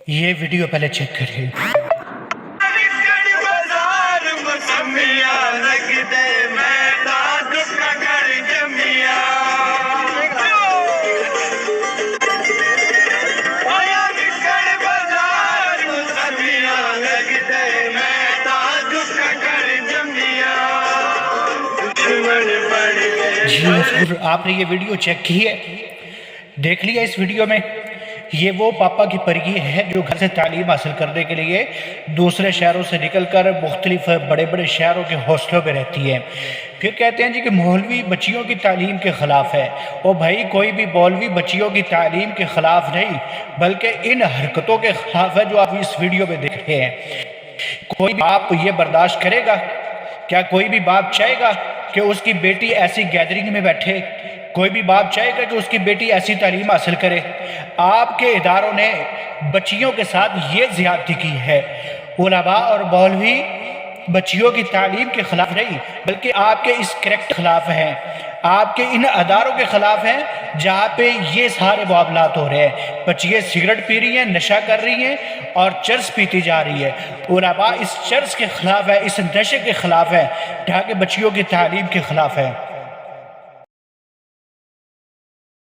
یہ ویڈیو پہلے چیک کریے۔ جی حضور، آپ نے یہ ویڈیو چیک کی ہے، دیکھ لیا اس ویڈیو میں؟ یہ وہ پاپا کی پری ہے جو گھر سے تعلیم حاصل کرنے کے لیے دوسرے شہروں سے نکل کر مختلف بڑے بڑے شہروں کے ہاسٹلوں میں رہتی ہے۔ پھر کہتے ہیں جی کہ مولوی بچیوں کی تعلیم کے خلاف ہے۔ اور بھائی کوئی بھی مولوی بچیوں کی تعلیم کے خلاف نہیں، بلکہ ان حرکتوں کے خلاف ہے جو آپ اس ویڈیو میں دیکھ رہے ہیں۔ کوئی باپ یہ برداشت کرے گا؟ کیا کوئی بھی باپ چاہے گا کہ اس کی بیٹی ایسی گیدرنگ میں بیٹھے؟ کوئی بھی باپ چاہے گا کہ اس کی بیٹی ایسی تعلیم حاصل کرے؟ آپ کے اداروں نے بچیوں کے ساتھ یہ زیادتی کی ہے۔ علماء اور مولوی بچیوں کی تعلیم کے خلاف نہیں، بلکہ آپ کے اس کریکٹ خلاف ہیں، آپ کے ان اداروں کے خلاف ہیں جہاں پہ یہ سارے معاملات ہو رہے ہیں۔ بچیاں سگریٹ پی رہی ہیں، نشہ کر رہی ہیں اور چرس پیتی جا رہی ہے۔ علماء اس چرس کے خلاف ہے، اس نشے کے خلاف ہے، تاکہ بچیوں کی تعلیم کے خلاف ہے۔